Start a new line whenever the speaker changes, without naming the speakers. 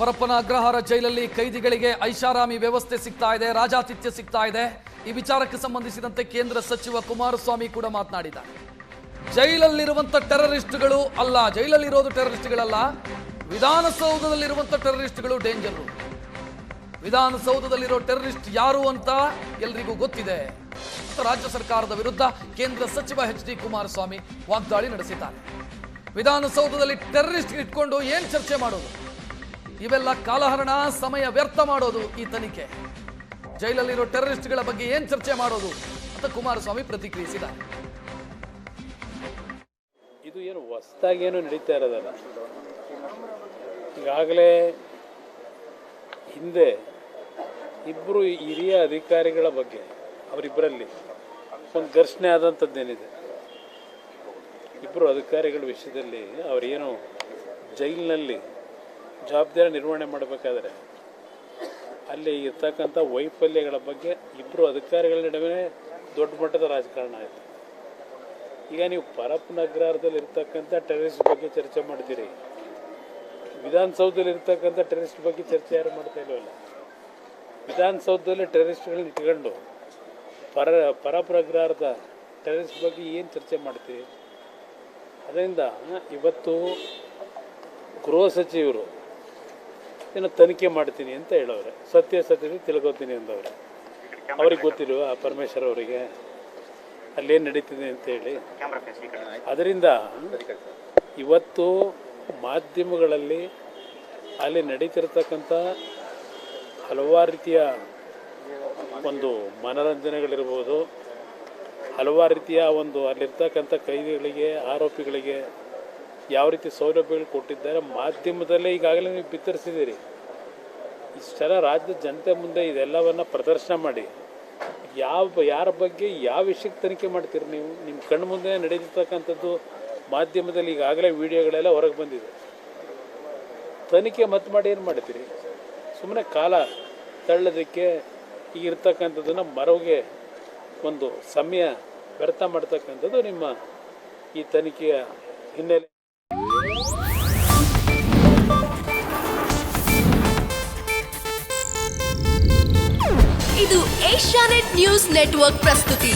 ಪರಪ್ಪನ ಅಗ್ರಹಾರ ಜೈಲಲ್ಲಿ ಕೈದಿಗಳಿಗೆ ಐಷಾರಾಮಿ ವ್ಯವಸ್ಥೆ ಸಿಗ್ತಾ ಇದೆ, ರಾಜಾತಿಥ್ಯ ಸಿಗ್ತಾ ಇದೆ. ಈ ವಿಚಾರಕ್ಕೆ ಸಂಬಂಧಿಸಿದಂತೆ ಕೇಂದ್ರ ಸಚಿವ ಕುಮಾರಸ್ವಾಮಿ ಕೂಡ ಮಾತನಾಡಿದ್ದಾರೆ. ಜೈಲಲ್ಲಿರುವಂತ ಟೆರರಿಸ್ಟ್ಗಳು ಅಲ್ಲ, ಜೈಲಲ್ಲಿರೋದು ಟೆರರಿಸ್ಟ್ಗಳಲ್ಲ, ವಿಧಾನಸೌಧದಲ್ಲಿರುವಂತ ಟೆರರಿಸ್ಟ್ಗಳು ಡೇಂಜರ್. ವಿಧಾನಸೌಧದಲ್ಲಿರೋ ಟೆರರಿಸ್ಟ್ ಯಾರು ಅಂತ ಎಲ್ರಿಗೂ ಗೊತ್ತಿದೆ. ರಾಜ್ಯ ಸರ್ಕಾರದ ವಿರುದ್ಧ ಕೇಂದ್ರ ಸಚಿವ ಎಚ್ ಡಿ ಕುಮಾರಸ್ವಾಮಿ ವಾಗ್ದಾಳಿ ನಡೆಸಿದ್ದಾರೆ. ವಿಧಾನಸೌಧದಲ್ಲಿ ಟೆರರಿಸ್ಟ್ ಇಟ್ಕೊಂಡು ಏನ್ ಚರ್ಚೆ ಮಾಡೋದು, ಇವೆಲ್ಲ ಕಾಲಹರಣ, ಸಮಯ ವ್ಯರ್ಥ ಮಾಡೋದು. ಈ ತನಿಖೆ ಜೈಲಲ್ಲಿರೋ ಟೆರರಿಸ್ಟ್ಗಳ ಬಗ್ಗೆ ಏನ್ ಚರ್ಚೆ ಮಾಡೋದು ಅಂತ ಕುಮಾರಸ್ವಾಮಿ ಪ್ರತಿಕ್ರಿಯಿಸಿದ್ದಾರೆ.
ಇದು ಏನು ಹೊಸದಾಗಿ ಏನು ನಡೀತಾ ಇರೋದಲ್ಲ. ಈಗಾಗಲೇ ಹಿಂದೆ ಇಬ್ಬರು ಹಿರಿಯ ಅಧಿಕಾರಿಗಳ ಬಗ್ಗೆ ಅವರಿಬ್ಬರಲ್ಲಿ ಒಂದು ಘರ್ಷಣೆ ಆದಂಥದ್ದೇನಿದೆ. ಇಬ್ಬರು ಅಧಿಕಾರಿಗಳ ವಿಷಯದಲ್ಲಿ ಅವರೇನು ಜೈಲಿನಲ್ಲಿ ಜವಾಬ್ದಾರಿ ನಿರ್ವಹಣೆ ಮಾಡಬೇಕಾದ್ರೆ ಅಲ್ಲಿ ಇರ್ತಕ್ಕಂಥ ವೈಫಲ್ಯಗಳ ಬಗ್ಗೆ ಇಬ್ಬರು ಅಧಿಕಾರಿಗಳ ನಡುವೆ ದೊಡ್ಡ ಮಟ್ಟದ ರಾಜಕಾರಣ ಆಯಿತು. ಈಗ ನೀವು ಪರಪ್ಪನ ಅಗ್ರಹಾರದಲ್ಲಿ ಇರ್ತಕ್ಕಂಥ ಟೆರರಿಸ್ಟ್ ಬಗ್ಗೆ ಚರ್ಚೆ ಮಾಡ್ತೀರಿ, ವಿಧಾನಸೌಧದಲ್ಲಿ ಇರ್ತಕ್ಕಂಥ ಟೆರರಿಸ್ಟ್ ಬಗ್ಗೆ ಚರ್ಚೆ ಯಾರು ಮಾಡ್ತಾ ಇಲ್ವಲ್ಲ. ವಿಧಾನಸೌಧದಲ್ಲಿ ಟೆರರಿಸ್ಟ್ಗಳನ್ನ ಇಟ್ಕೊಂಡು ಪರಪ್ಪನ ಅಗ್ರಹಾರದ ಟೆರರಿಸ್ಟ್ ಬಗ್ಗೆ ಏನು ಚರ್ಚೆ ಮಾಡ್ತೀರಿ? ಅದರಿಂದ ಇವತ್ತು ಗೃಹ ಸಚಿವರು ಏನೋ ತನಿಖೆ ಮಾಡ್ತೀನಿ ಅಂತ ಹೇಳೋರೆ, ಸತ್ಯಾಸತ್ಯತೆ ತಿಳ್ಕೊತೀನಿ ಅಂದವ್ರೆ. ಅವ್ರಿಗೆ ಗೊತ್ತಿಲ್ವ ಪರಮೇಶ್ವರ್ ಅವರಿಗೆ ಅಲ್ಲೇನು ನಡೀತಿದೆ ಅಂತೇಳಿ? ಅದರಿಂದ ಇವತ್ತು ಮಾಧ್ಯಮಗಳಲ್ಲಿ ಅಲ್ಲಿ ನಡೀತಿರ್ತಕ್ಕಂಥ ಹಲವಾರು ರೀತಿಯ ಒಂದು ಮನರಂಜನೆಗಳಿರ್ಬೋದು, ಹಲವಾರು ರೀತಿಯ ಒಂದು ಅಲ್ಲಿರ್ತಕ್ಕಂಥ ಕೈದಿಗಳಿಗೆ, ಆರೋಪಿಗಳಿಗೆ ಯಾವ ರೀತಿ ಸೌಲಭ್ಯಗಳು ಕೊಟ್ಟಿದ್ದಾರೆ ಮಾಧ್ಯಮದಲ್ಲೇ ಈಗಾಗಲೇ ನೀವು ಬಿತ್ತರಿಸಿದ್ದೀರಿ. ಇಷ್ಟೆಲ್ಲ ರಾಜ್ಯದ ಜನತೆ ಮುಂದೆ ಇದೆಲ್ಲವನ್ನು ಪ್ರದರ್ಶನ ಮಾಡಿ ಯಾರ ಬಗ್ಗೆ ಯಾವ ವಿಷಯಕ್ಕೆ ತನಿಖೆ ಮಾಡ್ತೀರಿ ನೀವು? ನಿಮ್ಮ ಕಣ್ಣು ಮುಂದೆ ನಡೀತಿರ್ತಕ್ಕಂಥದ್ದು ಮಾಧ್ಯಮದಲ್ಲಿ ಈಗಾಗಲೇ ವಿಡಿಯೋಗಳೆಲ್ಲ ಹೊರಗೆ ಬಂದಿದೆ. ತನಿಖೆ ಮತ್ತೆ ಮಾಡಿ ಏನು ಮಾಡ್ತೀರಿ? ಸುಮ್ಮನೆ ಕಾಲ ತಳ್ಳೋದಕ್ಕೆ ಈಗಿರ್ತಕ್ಕಂಥದ್ದನ್ನು ಮರವಿಗೆ ಒಂದು ಸಮಯ ವ್ಯರ್ಥ ಮಾಡ್ತಕ್ಕಂಥದ್ದು ನಿಮ್ಮ ಈ ತನಿಖೆಯ ಹಿನ್ನೆಲೆ.
ಇದು ಏಷ್ಯಾನೆಟ್ ನ್ಯೂಸ್ ನೆಟ್ವರ್ಕ್ ಪ್ರಸ್ತುತಿ.